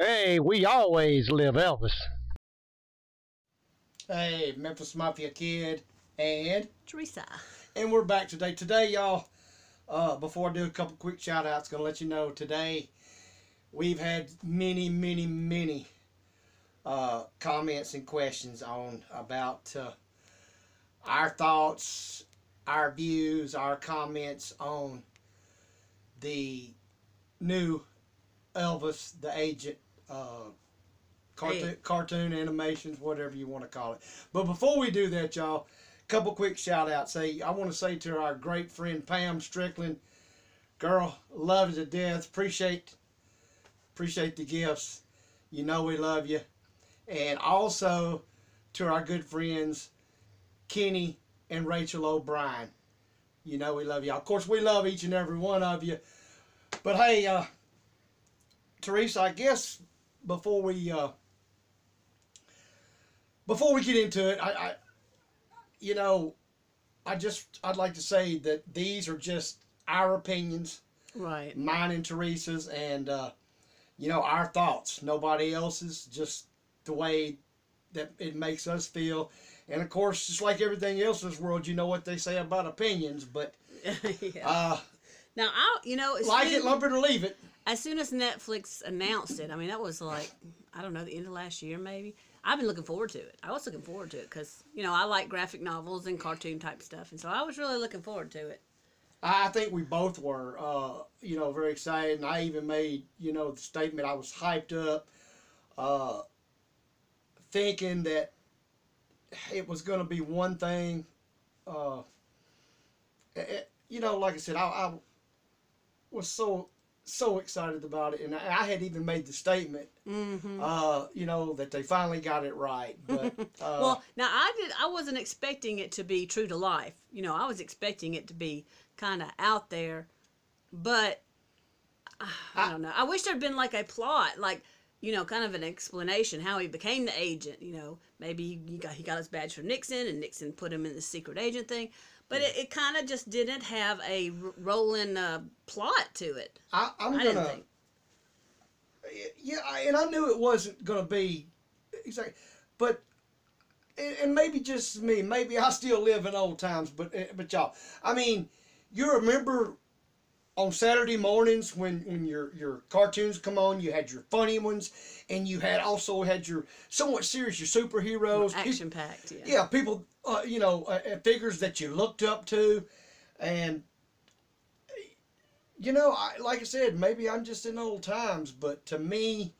Hey, we always live Elvis. Hey, Memphis Mafia kid, and Teresa. we're back today. Today, y'all. Before I do a couple quick shout outs, gonna let you know today we've had many comments and questions on about our thoughts, our views, our comments on the new Elvis the Agent cartoon animations, whatever you want to call it. But before we do that, y'all, couple quick shout outs. I want to say to our great friend Pam Strickland, girl, love you to death. Appreciate the gifts. You know we love you. And also to our good friends Kenny and Rachel O'Brien. You know we love you. Of course, we love each and every one of you. But hey, Teresa, I guess before we get into it, I'd like to say that these are just our opinions, Right. mine and Teresa's, and our thoughts. Nobody else's. Just the way that it makes us feel. And of course, just like everything else in this world, you know what they say about opinions. But Yeah. Now, like it, lump it, or leave it. as soon as Netflix announced it, I mean, that was like, I don't know, the end of last year maybe. I've been looking forward to it. I was looking forward to it because, I like graphic novels and cartoon type stuff. And so I was really looking forward to it. I think we both were, very excited. And I even made, the statement. I was hyped up, thinking that it was going to be one thing. Like I said, I was so excited about it, and I had even made the statement, that they finally got it right. But well, now I wasn't expecting it to be true to life. I was expecting it to be kind of out there, but I don't know. I wish there'd been like a plot, like kind of an explanation how he became the agent. Maybe he got his badge from Nixon, and Nixon put him in the secret agent thing. But it kind of just didn't have a rolling plot to it. I'm didn't think. Yeah, and I knew it wasn't gonna be exactly, but and maybe just me, maybe I still live in old times, but y'all, I mean, you remember on Saturday mornings when your cartoons come on, you had your funny ones, and you also had your somewhat serious, your superheroes, Action packed. Yeah. Yeah, people, figures that you looked up to, and like I said, maybe I'm just in old times, but to me,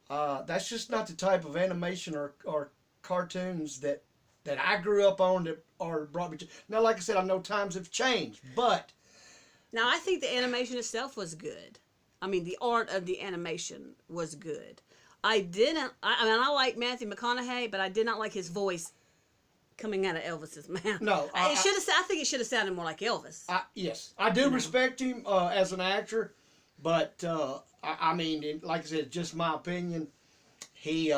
that's just not the type of animation or cartoons that I grew up on that are brought me to. Now, like I said, I know times have changed, but Now, I think the animation itself was good. I mean, the art of the animation was good. I like Matthew McConaughey, but I did not like his voice coming out of Elvis's mouth. No, I think it should have sounded more like Elvis. Yes, I do respect him as an actor, but I mean, like I said, just my opinion. His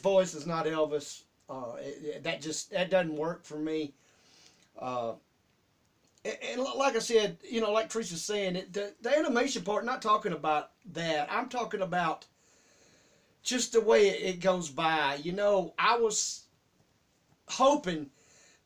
voice is not Elvis. That doesn't work for me. And like I said, like Teresa's saying, the animation part, not talking about that. I'm talking about just the way it goes by. I was hoping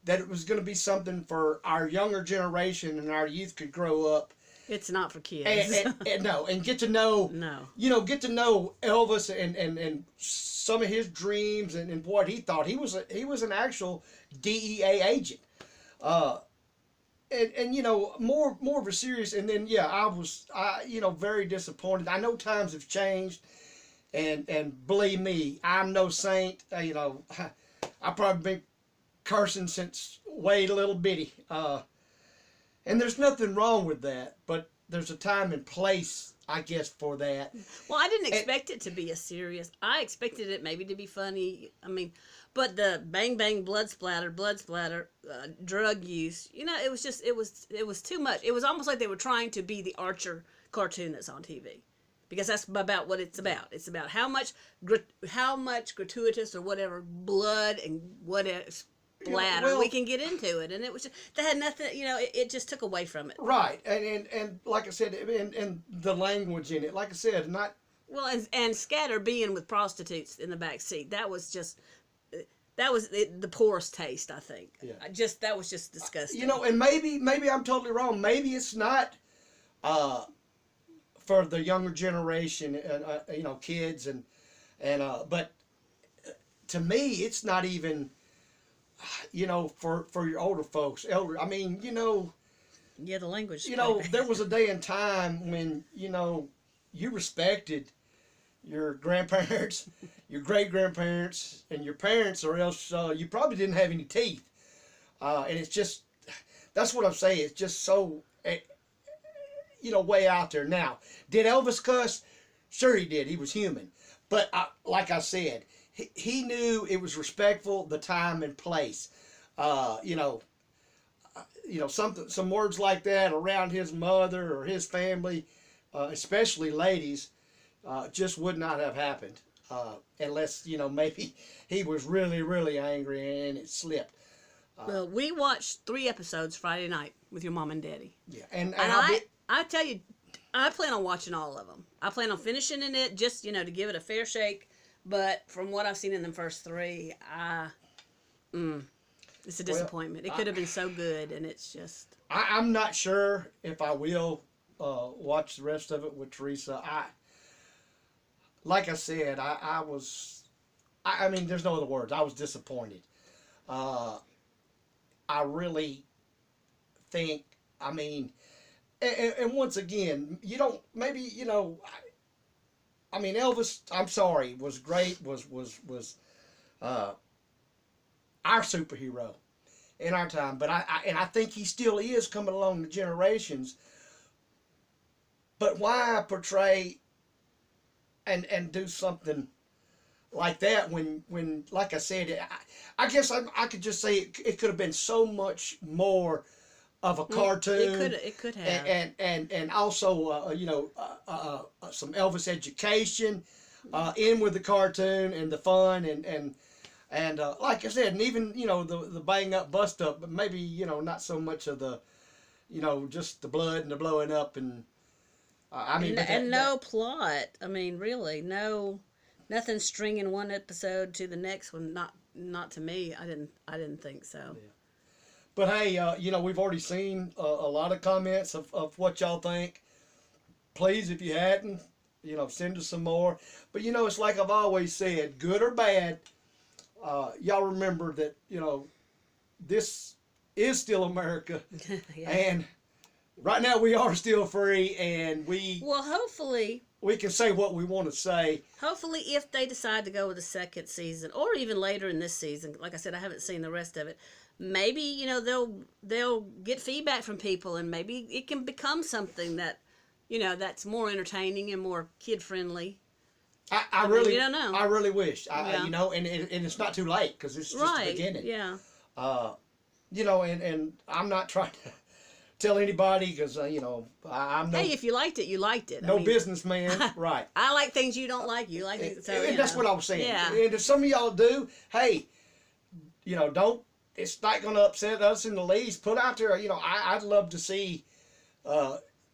that it was going to be something for our younger generation and our youth could grow up. It's not for kids. and get to know, No. Get to know Elvis and some of his dreams and what he thought. He was an actual DEA agent. And more of a serious, and then I was very disappointed. I know times have changed, and believe me, I'm no saint. I've probably been cursing since way little bitty, and there's nothing wrong with that. But there's a time and place, I guess, for that. Well, I didn't expect it to be a serious. I expected it maybe to be funny. I mean, but the bang bang blood splatter, drug use. It was just it was too much. It was almost like they were trying to be the Archer cartoon that's on TV, because that's about what it's about. It's about how much gratuitous or whatever blood and whatever splatter we can get into it, and it was just, that had nothing. It just took away from it. Right, and like I said, and the language in it, like I said, not Well, and Scatter being with prostitutes in the back seat, that was just the poorest taste, I think. Yeah. That was just disgusting. You know, and maybe I'm totally wrong. Maybe it's not for the younger generation, you know, kids and but to me, it's not even, you know, for your older folks, I mean, you know. Yeah, the language. You know, there was a day and time when, you know, you respected your grandparents, your great-grandparents, and your parents, or else you probably didn't have any teeth. And it's just, that's what I'm saying. It's just so, you know, way out there. Now, did Elvis cuss? Sure he did. He was human. But like I said, he knew it was respectful, the time and place. You know, some words like that around his mother or his family, especially ladies, just would not have happened unless, you know, maybe he was really, really angry and it slipped. Well, we watched 3 episodes Friday night with your mom and daddy. Yeah, and I tell you, I plan on watching all of them. I plan on finishing in it, just, you know, to give it a fair shake. But from what I've seen in the first 3, it's a disappointment. It could have been so good, and it's just. I'm not sure if I will watch the rest of it with Teresa. Like I said, I mean, there's no other words. I was disappointed. I really think, I mean, and once again, you don't, maybe, you know, I mean, Elvis, I'm sorry, was great, was our superhero in our time, but I think he still is coming along the generations. But why portray and do something like that when like I said, I guess I could just say it could have been so much more of a cartoon. It could have. And also you know, some Elvis education in with the cartoon and the fun and like I said, and even, you know, the bang up, bust up, but maybe, you know, not so much of the, you know, just the blood and the blowing up and I mean, no plot. I mean, really, nothing stringing one episode to the next one. Not to me. I didn't think so. Yeah. But hey, you know, we've already seen a lot of comments of what y'all think. Please, if you hadn't, you know, send us some more. But, you know, it's like I've always said, good or bad, y'all remember that, you know, this is still America. Yeah. And right now we are still free, and well, hopefully we can say what we want to say. Hopefully, if they decide to go with the second season, or even later in this season, like I said, I haven't seen the rest of it. Maybe, you know, they'll get feedback from people, and maybe it can become something that, you know, that's more entertaining and more kid friendly. I really, you don't know. I really wish, Yeah. you know, and it's not too late because it's just the beginning. Yeah. You know, and I'm not trying to tell anybody because you know, I'm no. Hey, if you liked it, you liked it. No businessman, right? I like things you don't like. You like things, so and that's what I was saying. Yeah. And if some of y'all do, hey, you know, don't. It's not going to upset us in the least. Put out there, you know, I'd love to see,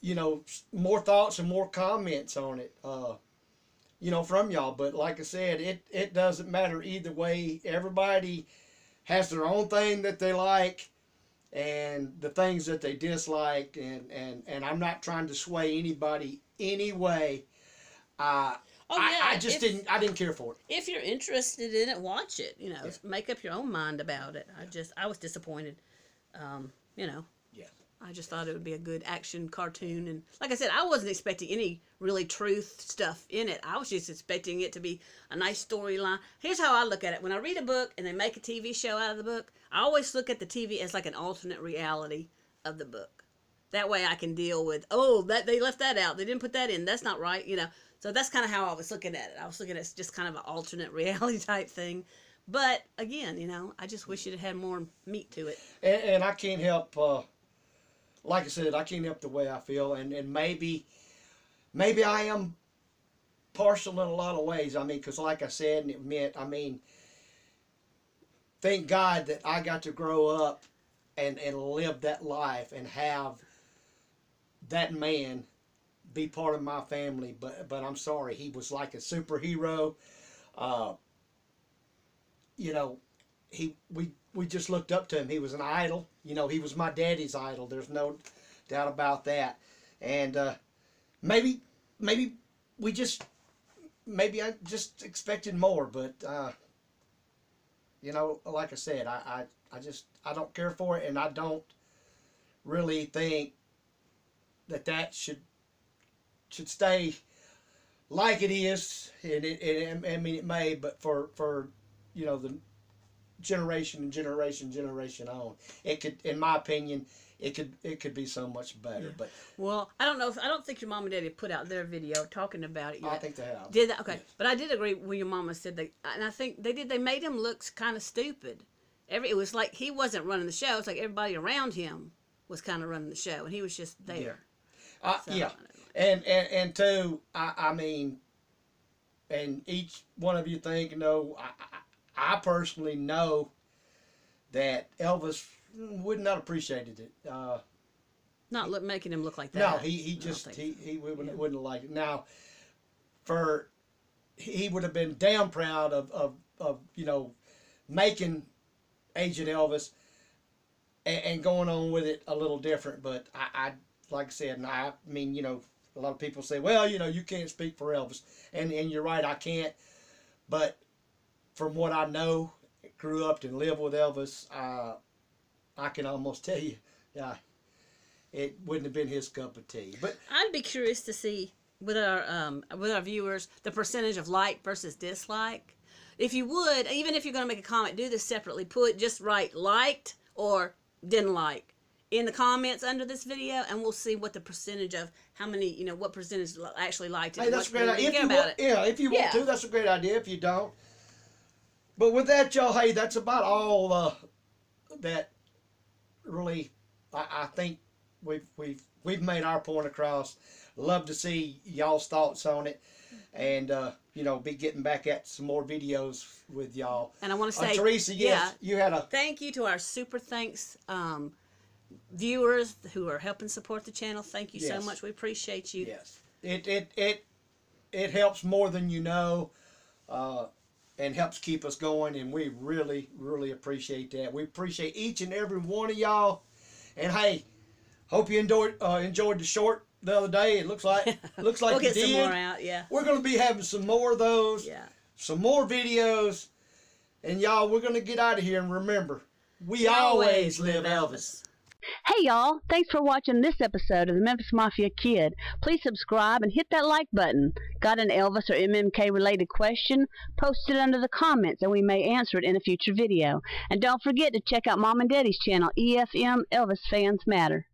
you know, more thoughts and more comments on it, you know, from y'all. But like I said, it doesn't matter either way. Everybody has their own thing that they like and the things that they dislike. And I'm not trying to sway anybody anyway. I didn't care for it. If you're interested in it, watch it. You know, make up your own mind about it. I was disappointed. You know. Yeah. I just thought it would be a good action cartoon, and like I said, I wasn't expecting any really truth stuff in it. I was just expecting it to be a nice storyline. Here's how I look at it: when I read a book and they make a TV show out of the book, I always look at the TV as like an alternate reality of the book. That way, I can deal with that they left that out, they didn't put that in, that's not right, you know. So that's kind of how I was looking at it. I was looking at it as just kind of an alternate reality type thing. But again, you know, I just wish it had more meat to it. And I can't help, like I said, I can't help the way I feel. And maybe I am partial in a lot of ways. I mean, because like I said, and it meant, I mean, thank God that I got to grow up and live that life and have that man be part of my family, but I'm sorry. He was like a superhero. You know, we just looked up to him. He was an idol. You know, he was my daddy's idol. There's no doubt about that. And maybe I just expected more, but you know, like I said, I don't care for it, and I don't really think that should stay like it is. And I mean, it may, but for you know, the generation and generation on, it could, in my opinion, it could be so much better. Yeah. But well, I don't think your mom and daddy put out their video talking about it yet. I think they have. Did that? Okay. Yes. But I did agree when your mama said they, and I think they did. They made him look kind of stupid. It was like he wasn't running the show. It's like everybody around him was kind of running the show, and he was just there. So, yeah. And two, I mean, and each one of you think, you know, I personally know that Elvis would not appreciated it. Not making him look like that. No, he wouldn't like it. Now, he would have been damn proud of you know, making Agent Elvis and going on with it a little different. But I like I said, and I mean, you know, a lot of people say, well, you know, you can't speak for Elvis, and you're right, I can't. But from what I know, grew up and lived with Elvis, I can almost tell you, yeah, it wouldn't have been his cup of tea. But I'd be curious to see with our viewers the percentage of like versus dislike. If you would, even if you're going to make a comment, do this separately. Just write liked or didn't like in the comments under this video, and we'll see what the percentage of how many, you know, what percentage actually liked it. hey, that's a great idea. If you want to, that's a great idea. If you don't. But with that, y'all, hey, that's about all that really I think we've made our point across. Love to see y'all's thoughts on it, and you know, be getting back at some more videos with y'all. And I want to say, Teresa, yes, you had a thank you to our super thanks viewers who are helping support the channel. Thank you so much. We appreciate you. Yes, it helps more than you know. And helps keep us going, and we really, really appreciate that. We appreciate each and every one of y'all. And hey, hope you enjoyed the short the other day. It looks like we'll you get did. some more out. Yeah, we're gonna be having some more of those. Yeah, some more videos, and y'all, we're gonna get out of here. And remember, we always live Elvis. Hey y'all, thanks for watching this episode of the Memphis Mafia Kid. Please subscribe and hit that like button. Got an Elvis or MMK related question? Post it under the comments and we may answer it in a future video. And don't forget to check out Mom and Daddy's channel, EFM Elvis Fans Matter.